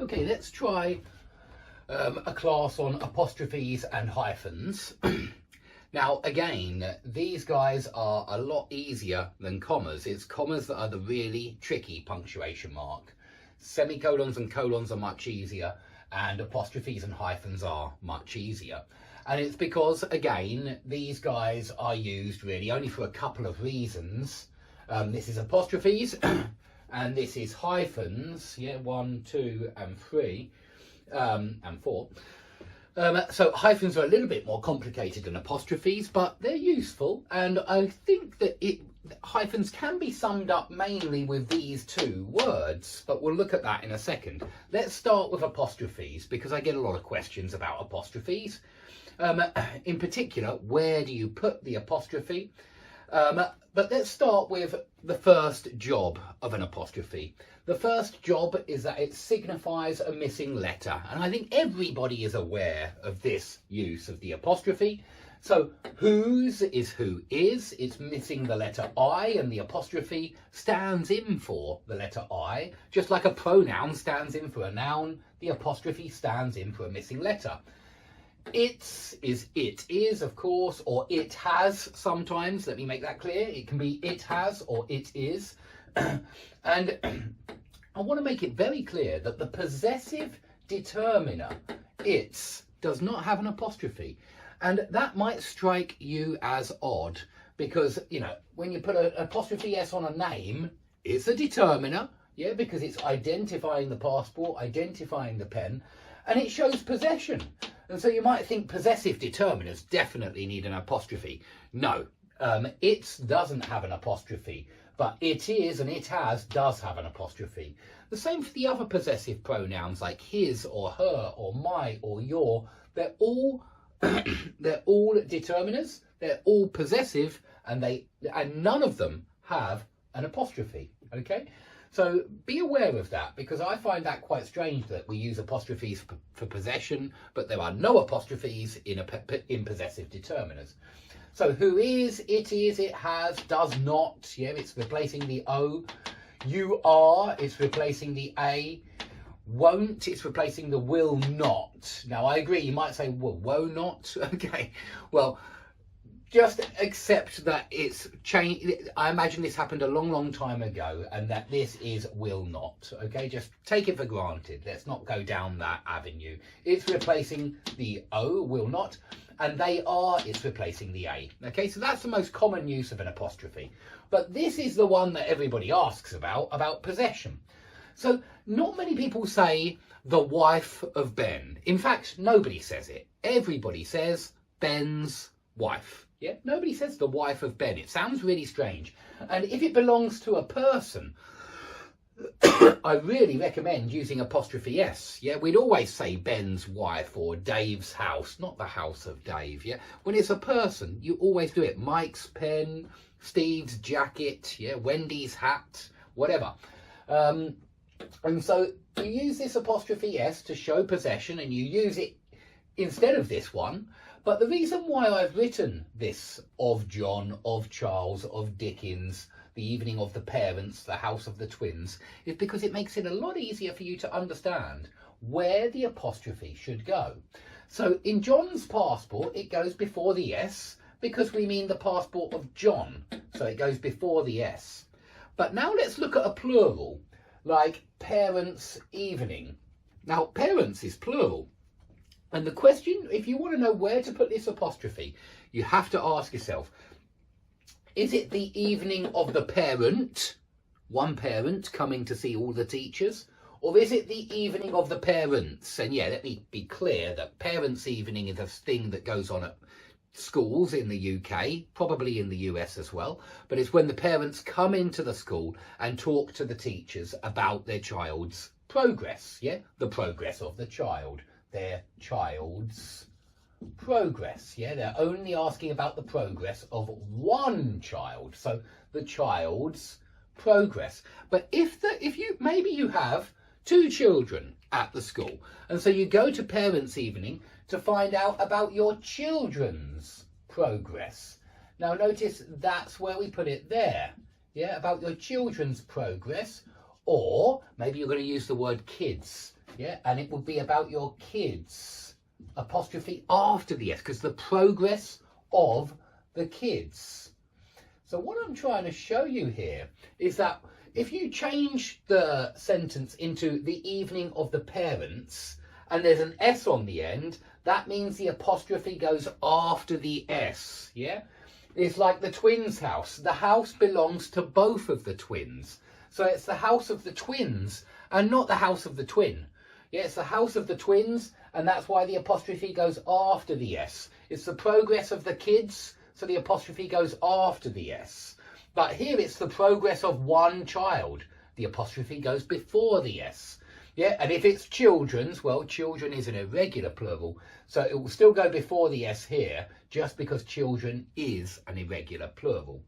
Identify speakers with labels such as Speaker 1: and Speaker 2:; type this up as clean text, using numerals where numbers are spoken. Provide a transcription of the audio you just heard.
Speaker 1: Okay, let's try a class on apostrophes and hyphens. Now, again, these guys are a lot easier than commas. It's commas that are the really tricky punctuation mark. Semicolons and colons are much easier, and apostrophes and hyphens are much easier. And it's because, again, these guys are used really only for a couple of reasons. This is apostrophes, and this is hyphens, yeah, 1, 2, and 3, and 4. So hyphens are a little bit more complicated than apostrophes, but they're useful, and I think that hyphens can be summed up mainly with these two words, but we'll look at that in a second. Let's start with apostrophes, because I get a lot of questions about apostrophes. In particular, where do you put the apostrophe? But let's start with the first job of an apostrophe. The first job is that it signifies a missing letter. And I think everybody is aware of this use of the apostrophe. So whose is who is. It's missing the letter I, and the apostrophe stands in for the letter I. Just like a pronoun stands in for a noun, the apostrophe stands in for a missing letter. Its is it is, of course, or it has sometimes. Let me make that clear. It can be it has or it is. And I want to make it very clear that the possessive determiner, its, does not have an apostrophe. And that might strike you as odd because, you know, when you put an apostrophe S on a name, it's a determiner, yeah, because it's identifying the passport, identifying the pen, and it shows possession. And so you might think possessive determiners definitely need an apostrophe. No, it doesn't have an apostrophe, but it is and it has does have an apostrophe. The same for the other possessive pronouns like his or her or my or your. They're all they're all determiners. They're all possessive, and none of them have an apostrophe. Okay. So be aware of that, because I find that quite strange that we use apostrophes for possession, but there are no apostrophes in possessive determiners. So who is, it has, does not, yeah, it's replacing the O. You are, it's replacing the A. Won't, it's replacing the will not. Now I agree, you might say, well, woe not, okay, well, just accept that it's changed. I imagine this happened a long time ago, and that this is will not. Okay, just take it for granted. Let's not go down that avenue. It's replacing the O, will not, and they are, it's replacing the A. Okay, so that's the most common use of an apostrophe. But this is the one that everybody asks about possession. So not many people say the wife of Ben. In fact, nobody says it. Everybody says Ben's wife. Yeah, nobody says the wife of Ben. It sounds really strange. And if it belongs to a person, I really recommend using apostrophe S. Yeah, we'd always say Ben's wife or Dave's house, not the house of Dave. Yeah, when it's a person, you always do it. Mike's pen, Steve's jacket, yeah, Wendy's hat, whatever. And so you use this apostrophe S to show possession, and you use it instead of this one. But the reason why I've written this of John, of Charles, of Dickens, the evening of the parents, the house of the twins, is because it makes it a lot easier for you to understand where the apostrophe should go. So in John's passport, it goes before the S because we mean the passport of John. So it goes before the S. But now let's look at a plural, like parents' evening. Now, parents is plural. And the question, if you want to know where to put this apostrophe, you have to ask yourself, is it the evening of the parent, one parent coming to see all the teachers, or is it the evening of the parents? And yeah, let me be clear that parents' evening is a thing that goes on at schools in the UK, probably in the US as well, but it's when the parents come into the school and talk to the teachers about their child's progress, yeah, the progress of the child. Their child's progress, yeah, they're only asking about the progress of one child, so the child's progress. But if maybe you have two children at the school, and so you go to parents' evening to find out about your children's progress. Now notice that's where we put it there, yeah, about your children's progress, Or maybe you're going to use the word kids, yeah, and it would be about your kids, apostrophe after the S, because the progress of the kids. So what I'm trying to show you here is that if you change the sentence into the evening of the parents and there's an S on the end, that means the apostrophe goes after the S, yeah? It's like the twins' house. The house belongs to both of the twins. So it's the house of the twins and not the house of the twin. Yeah, it's the house of the twins, and that's why the apostrophe goes after the S. It's the progress of the kids, so the apostrophe goes after the S. But here it's the progress of one child. The apostrophe goes before the S. Yeah, and if it's children's, well, children is an irregular plural, so it will still go before the S here, just because children is an irregular plural.